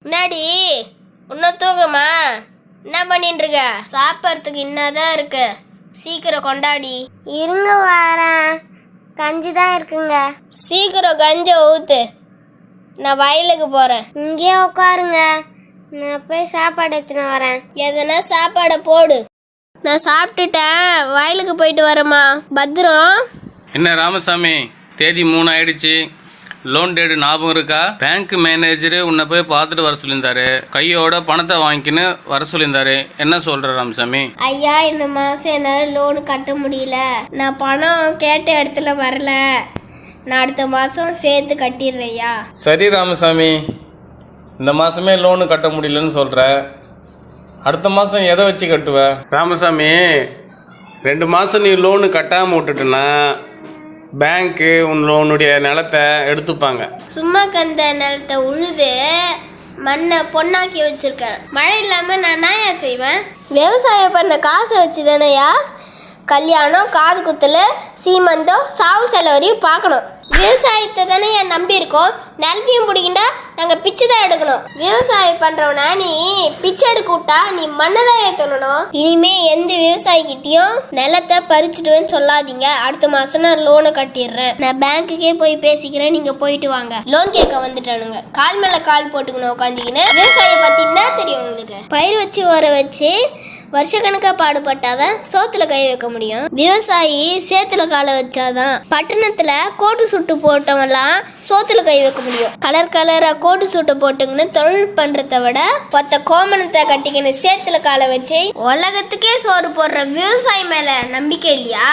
என்னடி இன்னும் தூக்கமா? என்ன பண்ணிட்டு இருக்க? சாப்பிட்றதுக்கு என்னதான் இருக்கு, சீக்கிரம் கொண்டாடி. இருங்க வரேன், கஞ்சி தான் இருக்குங்க. சீக்கிரம் கஞ்ச ஊத்து, நான் வயலுக்கு போறேன். இங்கேயே உட்காருங்க, நான் போய் சாப்பாடு எடுத்துன்னு வரேன். எதனா சாப்பாடை போடு. நான் சாப்பிட்டுட்டேன், வயலுக்கு போயிட்டு வரேம்மா. பத்திரம். என்ன ராமசாமி, தேதி 3 ஆயிடுச்சு. லோன் டேட்டு ஞாபகம் இருக்கா? பேங்க் மேனேஜரு உன்னை போய் பார்த்துட்டு வர சொல்லியிருந்தாரு. கையோட பணத்தை வாங்கிக்கின்னு வர சொல்லியிருந்தாரு. என்ன சொல்ற ராமசாமி? ஐயா, இந்த மாதம் என்னால் லோனு கட்ட முடியல. நான் பணம் கேட்ட இடத்துல வரல. நான் அடுத்த மாதம் சேர்த்து கட்டிடுறேன் ஐயா. சரி ராமசாமி, இந்த மாதமே லோனு கட்ட முடியலன்னு சொல்கிற. அடுத்த மாதம் எதை வச்சு கட்டுவ? ராமசாமி, 2 மாதம் நீ லோனு கட்டாமல் விட்டுட்டுனா பேங்க்கு உன்னுடைய நிலத்தை எடுத்துப்பாங்க. சும்மா கந்த நிலத்தை உழுது மண்ணை பொண்ணாக்கி வச்சிருக்கேன். மழை இல்லாமல் நான் என்ன செய்வேன்? விவசாயம் பண்ண காசை வச்சு தானேயா கல்யாணம், காது குத்தல், சீமந்தம், சாவு செலவரையும் பார்க்கணும். விவசாயத்தை தானே என் நம்பி இருக்கோம். நிலத்தையும் பிடிக்கிண்டா நாங்கள் பிச்சை தான் எடுக்கணும். விவசாயம் பண்ணுறவனா நீ பிச்சை எடுக்க விட்டா நீ மண்ணை தான் ஏற்றணும். இனிமே எந்த விவசாயிக்கிட்டையும் நிலத்தை பறிச்சுடுவேன்னு சொல்லாதீங்க. அடுத்த மாதம் நான் லோனை கட்டிடுறேன். நான் பேங்க்குக்கே போய் பேசிக்கிறேன், நீங்கள் போயிட்டு வாங்க. லோன் கேட்க வந்துட்டானுங்க. கால் மேலே கால் போட்டுக்கணும் உட்காந்துக்கின்னு. விவசாயம் பார்த்தீங்கன்னா தெரியும் உங்களுக்கு. பயிர் வச்சு வர வச்சு வருஷக்கணக்காக பாடுபட்டாதான் சோத்துல கை வைக்க முடியும். விவசாயி சேத்துல காலை வச்சாதான். பட்டணத்துல கோட்டு சுட்டு போட்டவெல்லாம் சோத்துல கை வைக்க முடியும். கலர் கலரா கோட்டு சுட்டு போட்டுங்கன்னு தொழில் பண்றதை விட பத்த கோமணத்தை கட்டிக்கின்னு சேத்துல காலை வச்சு உலகத்துக்கே சோறு போடுற விவசாயி மேல நம்பிக்கை இல்லையா?